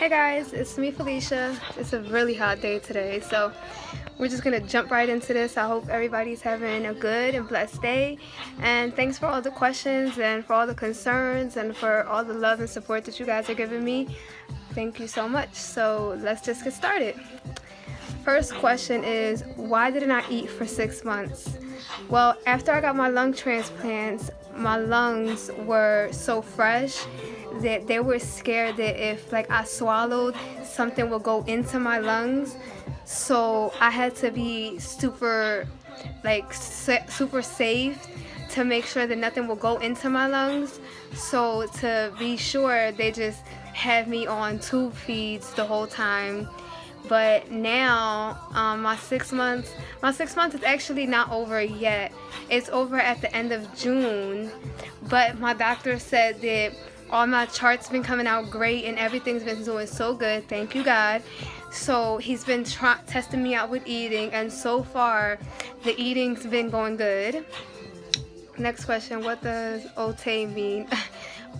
Hey guys, it's me Felicia. It's a really hot day today, so we're just gonna jump right into this. I hope everybody's having a good and blessed day, and thanks for all the questions and for all the concerns and for all the love and support that you guys are giving me. Thank you so much. So let's just get started. First question is, why didn't I eat for 6 months? Well, after I got my lung transplants, my lungs were so fresh that they were scared that if I swallowed, something would go into my lungs. So I had to be super safe to make sure that nothing will go into my lungs. So to be sure, they just have me on tube feeds the whole time. But now, my 6 months is actually not over yet. It's over at the end of June. But my doctor said that all my charts been coming out great and everything's been doing so good. Thank you, God. So he's been testing me out with eating, and so far, the eating's been going good. Next question, what does ote mean?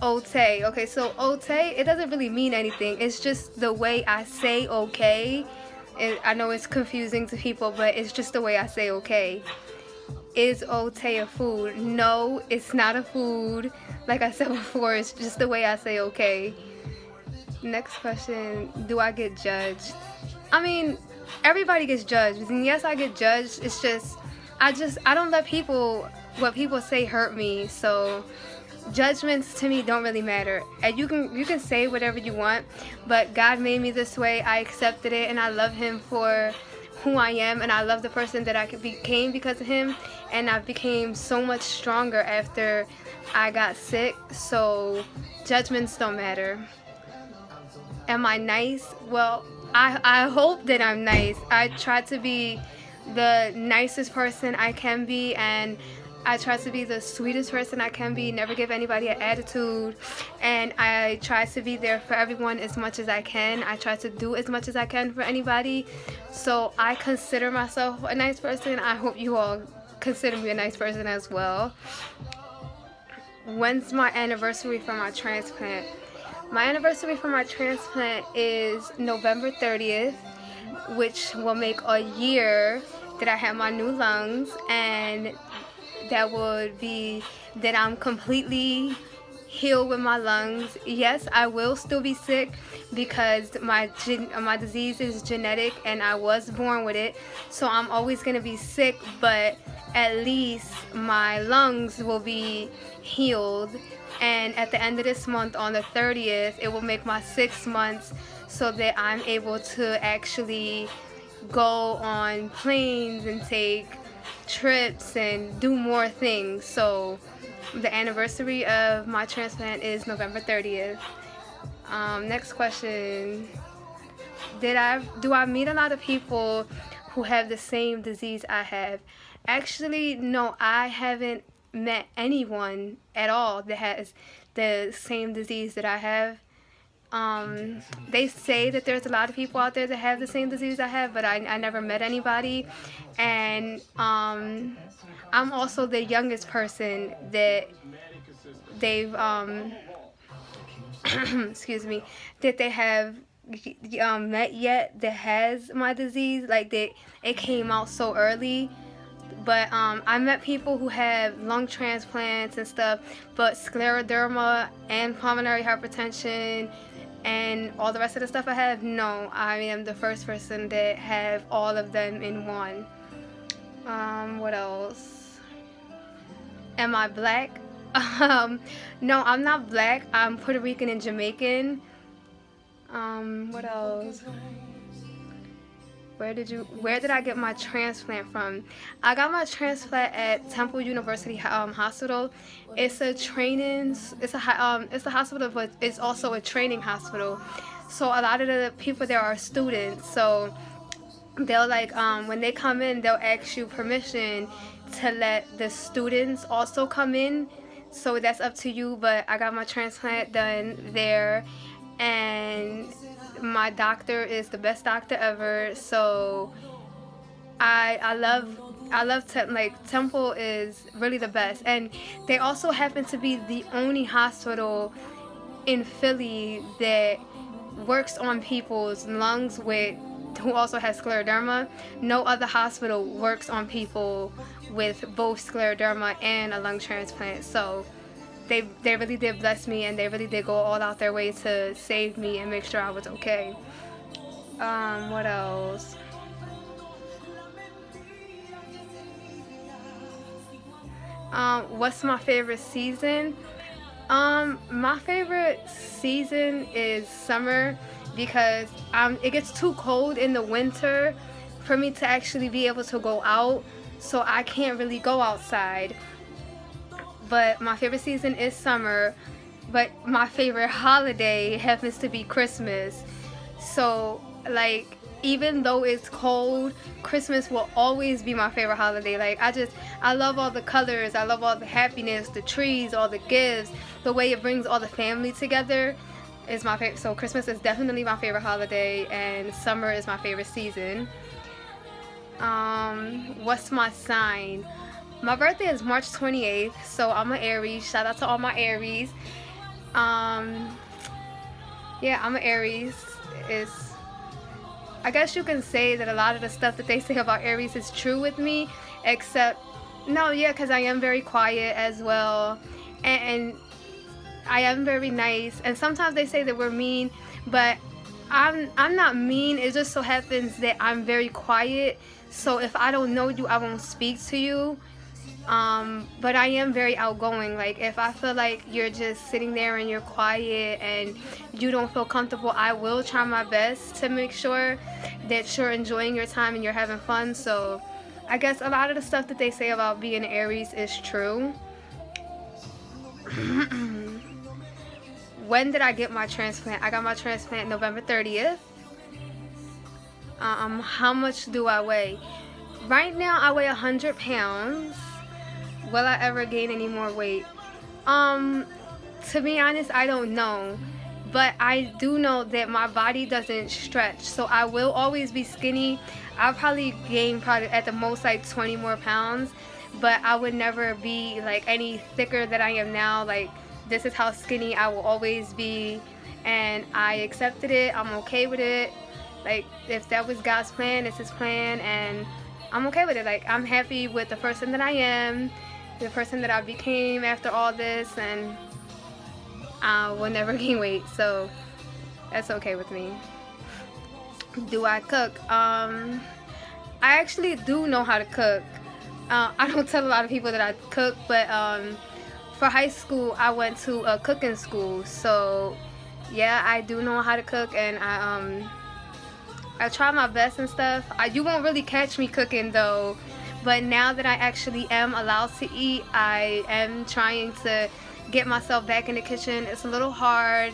Ote. Okay, so ote, it doesn't really mean anything. It's just the way I say okay. I know it's confusing to people, but it's just the way I say okay. Is ote a food? No, it's not a food. Like I said before, it's just the way I say okay. Next question, do I get judged? I mean, everybody gets judged. And yes, I get judged. It's just, I don't let what people say hurt me. So judgments to me don't really matter. And you can say whatever you want, but God made me this way. I accepted it, and I love Him for who I am, and I love the person that I became because of Him. And I became so much stronger after I got sick. So judgments don't matter. Am I nice? Well, I hope that I'm nice. I try to be the nicest person I can be, and I try to be the sweetest person I can be, never give anybody an attitude, and I try to be there for everyone as much as I can. I try to do as much as I can for anybody. So I consider myself a nice person. I hope you all consider me a nice person as well. When's my anniversary for my transplant? My anniversary for my transplant is November 30th, which will make a year that I have my new lungs, and that would be that I'm completely healed with my lungs. Yes, I will still be sick because my disease is genetic and I was born with it. So I'm always going to be sick, but at least my lungs will be healed. And at the end of this month, on the 30th, it will make my 6 months so that I'm able to actually go on planes and take trips and do more things. So the anniversary of my transplant is November 30th. Next question. Do I meet a lot of people who have the same disease I have? Actually, no, I haven't met anyone at all that has the same disease that I have. They say that there's a lot of people out there that have the same disease I have, but I never met anybody. And I'm also the youngest person that they've excuse me, that they have met yet that has my disease. It came out so early. But I met people who have lung transplants and stuff, but scleroderma and pulmonary hypertension and all the rest of the stuff I have, no, I am the first person that have all of them in one. What else? Am I black? No, I'm not black. I'm Puerto Rican and Jamaican. What else? Where did I get my transplant from? I got my transplant at Temple University Hospital. It's a hospital, but it's also a training hospital. So a lot of the people there are students. So they'll when they come in, they'll ask you permission to let the students also come in. So that's up to you, but I got my transplant done there, and my doctor is the best doctor ever. So I love Temple is really the best, and they also happen to be the only hospital in Philly that works on people's lungs with who also has scleroderma. No other hospital works on people with both scleroderma and a lung transplant. So they really did bless me, and they really did go all out their way to save me and make sure I was okay. What else? What's my favorite season? My favorite season is summer because it gets too cold in the winter for me to actually be able to go out, so I can't really go outside. But my favorite season is summer, but my favorite holiday happens to be Christmas. So like, even though it's cold, Christmas will always be my favorite holiday. Like, I love all the colors, I love all the happiness, the trees, all the gifts, the way it brings all the family together is my favorite. So Christmas is definitely my favorite holiday, and summer is my favorite season. What's my sign? My birthday is March 28th, so I'm an Aries. Shout out to all my Aries. Yeah, I'm an Aries. I guess you can say that a lot of the stuff that they say about Aries is true with me, except, no, yeah, because I am very quiet as well, and I am very nice, and sometimes they say that we're mean, but I'm not mean. It just so happens that I'm very quiet, so if I don't know you, I won't speak to you. But I am very outgoing. Like, if I feel like you're just sitting there and you're quiet and you don't feel comfortable, I will try my best to make sure that you're enjoying your time and you're having fun. So I guess a lot of the stuff that they say about being an Aries is true. When did I get my transplant? I got my transplant November 30th. How much do I weigh? Right now I weigh 100 pounds. Will I ever gain any more weight? To be honest, I don't know. But I do know that my body doesn't stretch, so I will always be skinny. I'll probably gain at the most like 20 more pounds, but I would never be like any thicker than I am now. Like, this is how skinny I will always be, and I accepted it. I'm okay with it. Like, if that was God's plan, it's his plan, and I'm okay with it. Like, I'm happy with the person that I am, the person that I became after all this, and I will never gain weight, so that's okay with me. Do I cook? I actually do know how to cook. I don't tell a lot of people that I cook, but for high school I went to a cooking school, so yeah, I do know how to cook, and I try my best and stuff. You won't really catch me cooking though, but now that I actually am allowed to eat, I am trying to get myself back in the kitchen. It's a little hard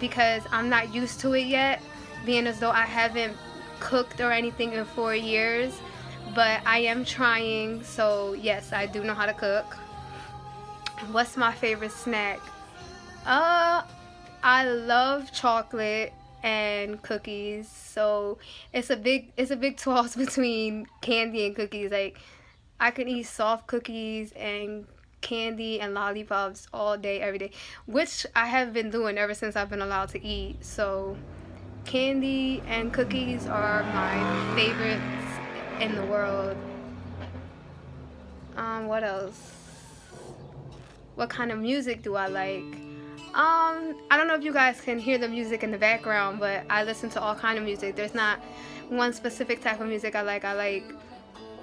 because I'm not used to it yet, being as though I haven't cooked or anything in 4 years, but I am trying. So yes, I do know how to cook. What's my favorite snack? I love chocolate and cookies, so it's a big toss between candy and cookies. Like, I can eat soft cookies and candy and lollipops all day, every day, which I have been doing ever since I've been allowed to eat. So candy and cookies are my favorites in the world. What else? What kind of music do I like? I don't know if you guys can hear the music in the background, but I listen to all kind of music. There's not one specific type of music I like. I like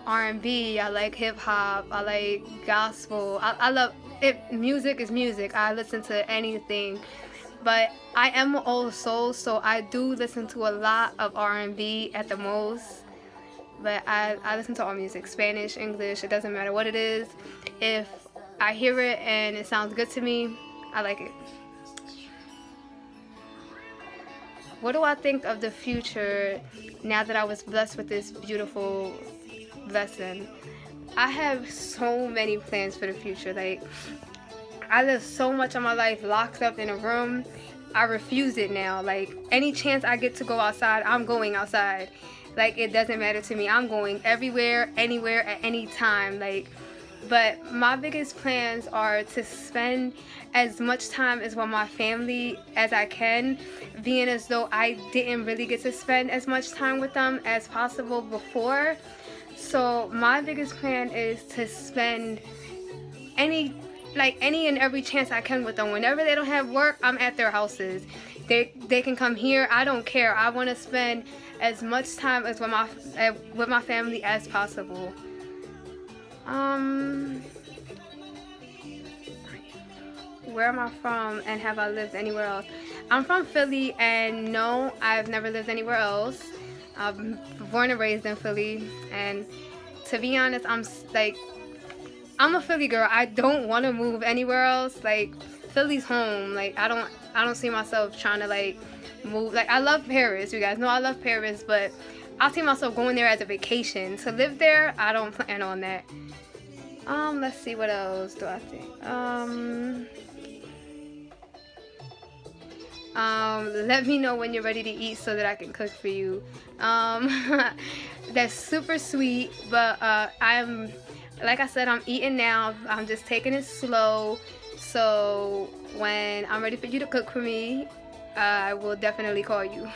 R&B, I like hip hop, I like gospel. I love it. Music is music. I listen to anything. But I am an old soul, so I do listen to a lot of R&B at the most. But I listen to all music, Spanish, English, it doesn't matter what it is. If I hear it and it sounds good to me, I like it. What do I think of the future now that I was blessed with this beautiful blessing? I have so many plans for the future. Like, I live so much of my life locked up in a room. I refuse it now. Like, any chance I get to go outside, I'm going outside. Like, it doesn't matter to me. I'm going everywhere, anywhere, at any time. Like, But my biggest plans are to spend as much time as with my family as I can, being as though I didn't really get to spend as much time with them as possible before. So my biggest plan is to spend any and every chance I can with them. Whenever they don't have work, I'm at their houses. They can come here. I don't care. I want to spend as much time as with my family as possible. Where am I from and have I lived anywhere else? I'm from Philly, and no, I've never lived anywhere else. I'm born and raised in Philly, and to be honest, I'm a Philly girl. I don't want to move anywhere else. Like, Philly's home. Like, I don't see myself trying to like move. Like, I love Paris. You guys know I love Paris, but I see myself going there as a vacation. To live there, I don't plan on that. Let's see, what else do I think? Let me know when you're ready to eat so that I can cook for you. That's super sweet, but like I said, I'm eating now. I'm just taking it slow. So when I'm ready for you to cook for me, I will definitely call you.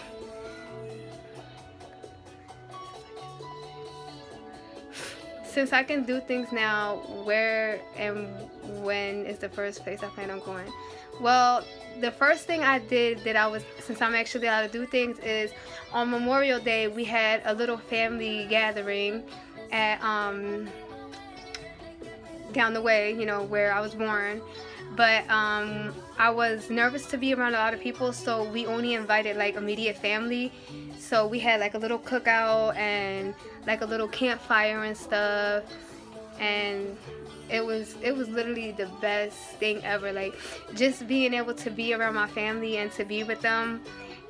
Since I can do things now, where and when is the first place I plan on going? Well, the first thing I did since I'm actually allowed to do things, is on Memorial Day we had a little family gathering at down the way, where I was born. But I was nervous to be around a lot of people, so we only invited like immediate family. So we had like a little cookout and like a little campfire and stuff, and it was literally the best thing ever. Like, just being able to be around my family and to be with them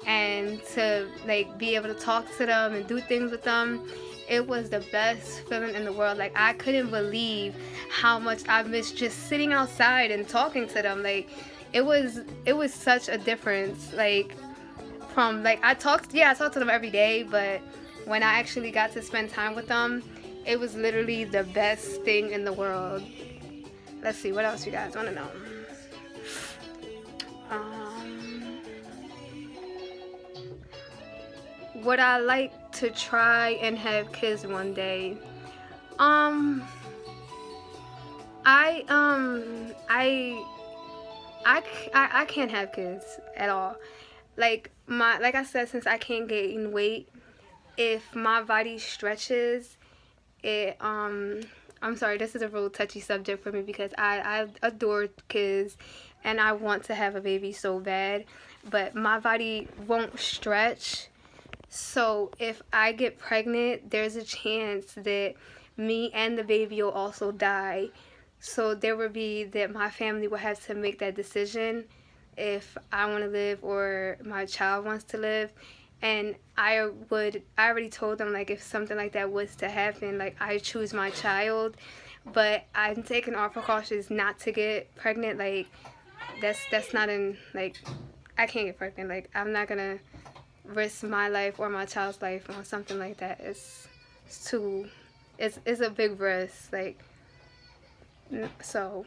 and to like be able to talk to them and do things with them, it was the best feeling in the world. Like, I couldn't believe how much I missed just sitting outside and talking to them. Like, it was such a difference. Like, from like I talked to them every day, but when I actually got to spend time with them, it was literally the best thing in the world. Let's see, what else you guys want to know? Would I like to try and have kids one day? I can't have kids at all. Like I said, since I can't gain weight, if my body stretches, I'm sorry, this is a real touchy subject for me because I adore kids and I want to have a baby so bad, but my body won't stretch. So if I get pregnant, there's a chance that me and the baby will also die. So there would be that my family will have to make that decision if I want to live or my child wants to live. And I already told them, like, if something like that was to happen, like, I choose my child. But I'm taking all precautions not to get pregnant. Like, that's not in, like, I can't get pregnant. Like, I'm not gonna risk my life or my child's life on something like that. It's a big risk. Like, so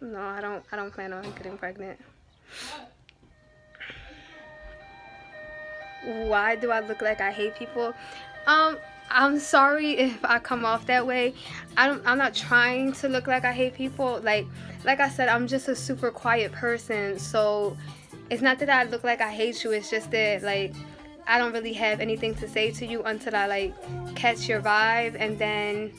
no, I don't plan on getting pregnant. Why do I look like I hate people? I'm sorry if I come off that way. I'm not trying to look like I hate people. Like I said, I'm just a super quiet person. So it's not that I look like I hate you. It's just that, like, I don't really have anything to say to you until I, like, catch your vibe. And then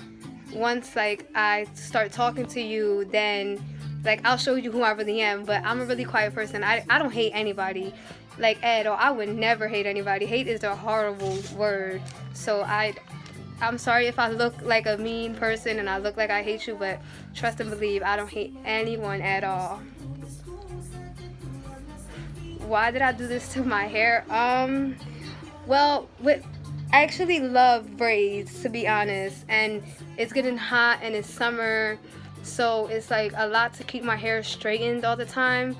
once, like, I start talking to you, then, like, I'll show you who I really am. But I'm a really quiet person. I don't hate anybody, like, at all. I would never hate anybody. Hate is a horrible word. So I'm sorry if I look like a mean person and I look like I hate you, but trust and believe, I don't hate anyone at all. Why did I do this to my hair? Well, I actually love braids, to be honest, and it's getting hot and it's summer, so it's like a lot to keep my hair straightened all the time.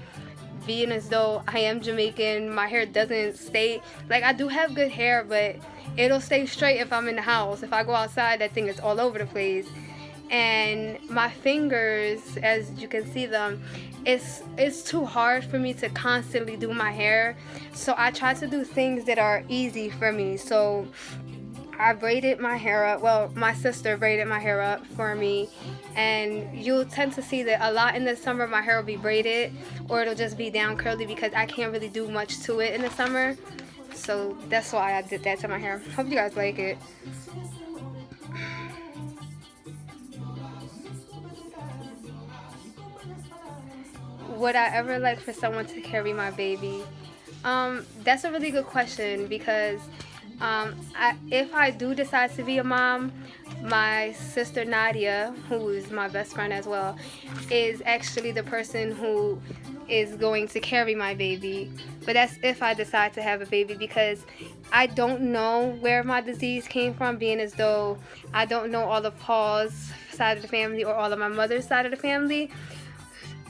Being as though I am Jamaican, my hair doesn't stay, like, I do have good hair, but it'll stay straight if I'm in the house. If I go outside, that thing is all over the place. and my fingers, as you can see them, it's too hard for me to constantly do my hair. So I try to do things that are easy for me. So I braided my hair up. Well, my sister braided my hair up for me, and you'll tend to see that a lot in the summer my hair will be braided, or it'll just be down curly because I can't really do much to it in the summer. So that's why I did that to my hair. Hope you guys like it. Would I ever like for someone to carry my baby? That's a really good question because if I do decide to be a mom, my sister Nadia, who is my best friend as well, is actually the person who is going to carry my baby. But that's if I decide to have a baby, because I don't know where my disease came from, being as though I don't know all of Paul's side of the family or all of my mother's side of the family.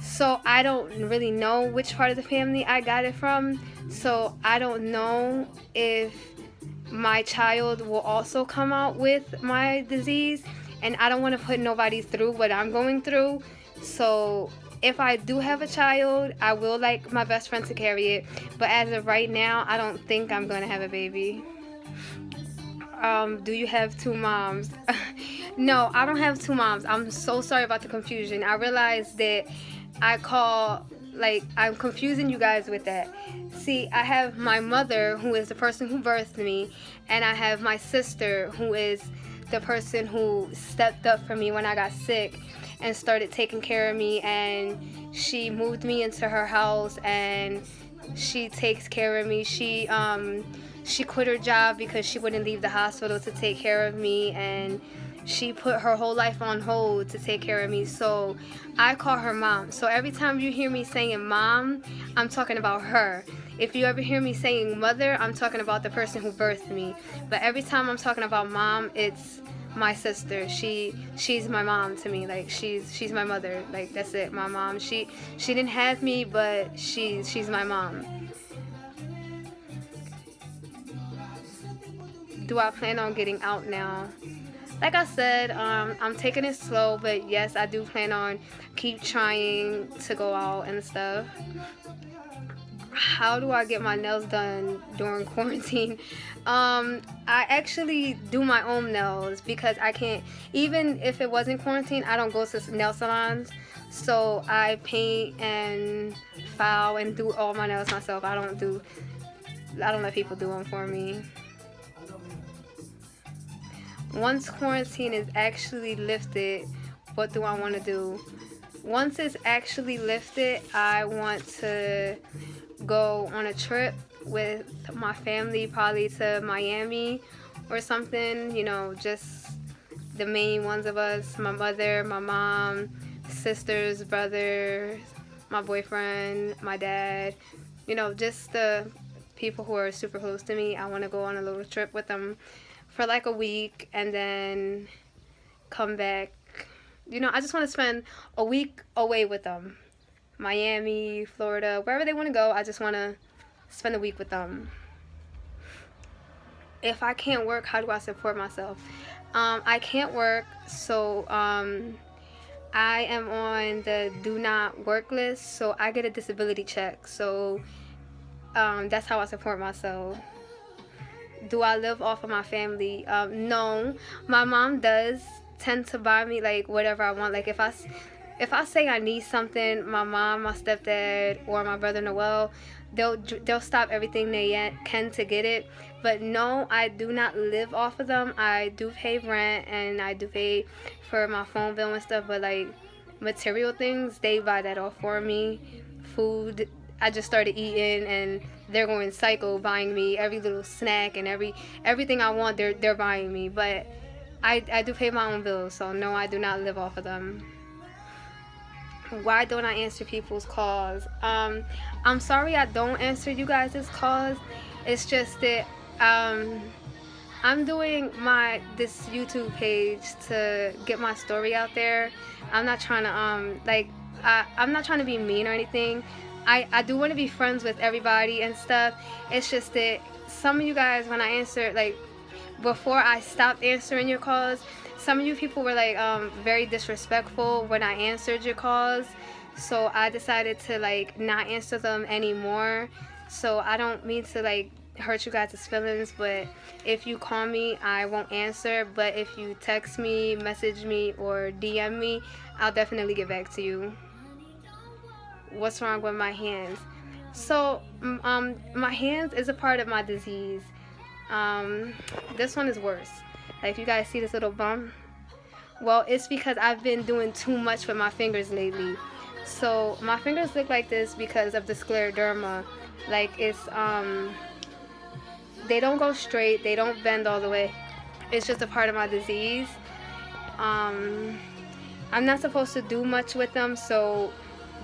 So I don't really know which part of the family I got it from. So I don't know if my child will also come out with my disease, and I don't want to put nobody through what I'm going through. So if I do have a child, I will like my best friend to carry it. But as of right now, I don't think I'm going to have a baby. Do you have two moms? No, I don't have two moms. I'm so sorry about the confusion. I realized that I'm confusing you guys with that. See, I have my mother, who is the person who birthed me, and I have my sister, who is the person who stepped up for me when I got sick and started taking care of me, and she moved me into her house and she takes care of me. She quit her job because she wouldn't leave the hospital to take care of me, and she put her whole life on hold to take care of me. So I call her mom. So every time you hear me saying mom, I'm talking about her. If you ever hear me saying mother, I'm talking about the person who birthed me. But every time I'm talking about mom, it's my sister. She's my mom to me. Like she's my mother. Like that's it, my mom. She didn't have me, but she's my mom. Do I plan on getting out now? Like I said, I'm taking it slow, but yes, I do plan on keep trying to go out and stuff. How do I get my nails done during quarantine? I actually do my own nails because I can't, even if it wasn't quarantine, I don't go to nail salons. So I paint and file and do all my nails myself. I don't let people do them for me. Once quarantine is actually lifted, what do I want to do? Once it's actually lifted, I want to go on a trip with my family, probably to Miami or something, just the main ones of us, my mother, my mom, sisters, brothers, my boyfriend, my dad, just the people who are super close to me. I want to go on a little trip with them for like a week and then come back. I just want to spend a week away with them. Miami, Florida, wherever they want to go, I just want to spend a week with them. If I can't work, how do I support myself? I can't work, so I am on the do not work list, so I get a disability check. So that's how I support myself. Do I live off of my family? No. My mom does tend to buy me like whatever I want. Like if I say I need something, my mom, my stepdad, or my brother Noel, they'll stop everything they can to get it. But no, I do not live off of them. I do pay rent and I do pay for my phone bill and stuff. But like material things, they buy that all for me. Food, I just started eating and they're going psycho buying me every little snack and everything I want, they're buying me. But I do pay my own bills, so no, I do not live off of them. Why don't I answer people's calls? I'm sorry I don't answer you guys' calls. It's just that I'm doing this YouTube page to get my story out there. I'm not trying to I'm not trying to be mean or anything. I do want to be friends with everybody and stuff. It's just that some of you guys, when I answer, like before I stopped answering your calls, some of you people were like very disrespectful when I answered your calls, so I decided to like not answer them anymore. So I don't mean to like hurt you guys' feelings, but if you call me, I won't answer. But if you text me, message me, or DM me, I'll definitely get back to you. What's wrong with my hands? So my hands is a part of my disease. This one is worse. Like if you guys see this little bump, well, it's because I've been doing too much with my fingers lately. So my fingers look like this because of the scleroderma. Like it's they don't go straight, they don't bend all the way. It's just a part of my disease. I'm not supposed to do much with them, so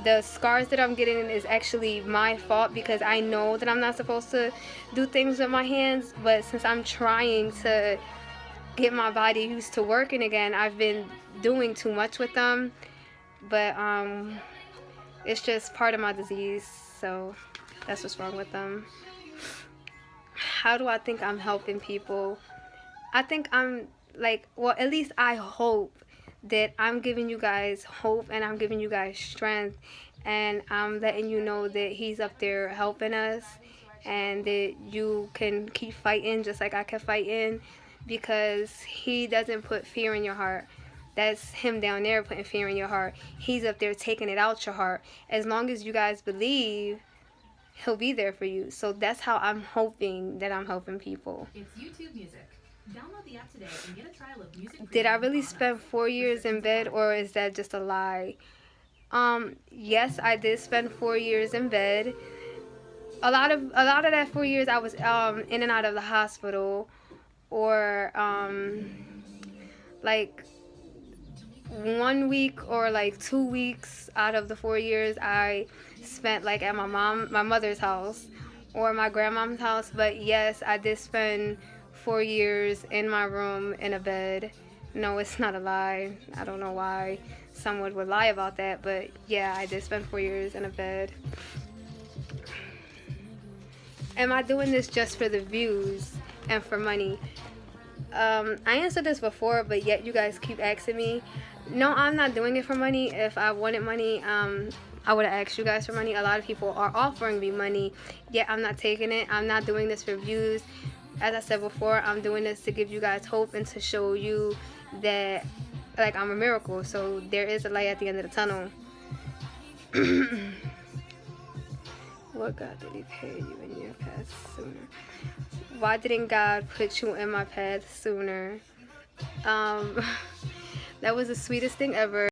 the scars that I'm getting is actually my fault because I know that I'm not supposed to do things with my hands, but since I'm trying to get my body used to working again, I've been doing too much with them. But it's just part of my disease, so that's what's wrong with them. How do I think I'm helping people? I think I'm like, well, at least I hope that I'm giving you guys hope and I'm giving you guys strength, and I'm letting you know that he's up there helping us and that you can keep fighting just like I kept fighting, because he doesn't put fear in your heart. That's him down there putting fear in your heart. He's up there taking it out your heart. As long as you guys believe, he'll be there for you. So that's how I'm hoping that I'm helping people. It's YouTube Music. Download the app today and get a trial of music. Did I really spend 4 years in bed, or is that just a lie? Yes, I did spend 4 years in bed. A lot of that 4 years I was in and out of the hospital, or like 1 week or like 2 weeks out of the 4 years I spent like at my mother's house or my grandmom's house. But yes, I did spend 4 years in my room in a bed. No, it's not a lie. I don't know why someone would lie about that, but yeah, I did spend 4 years in a bed. Am I doing this just for the views and for money? I answered this before, but yet you guys keep asking me. No, I'm not doing it for money. If I wanted money, I would have asked you guys for money. A lot of people are offering me money, yet I'm not taking it. I'm not doing this for views. As I said before, I'm doing this to give you guys hope and to show you that like I'm a miracle. So there is a light at the end of the tunnel. What God did he pay you in your path sooner? Why didn't God put you in my path sooner? That was the sweetest thing ever.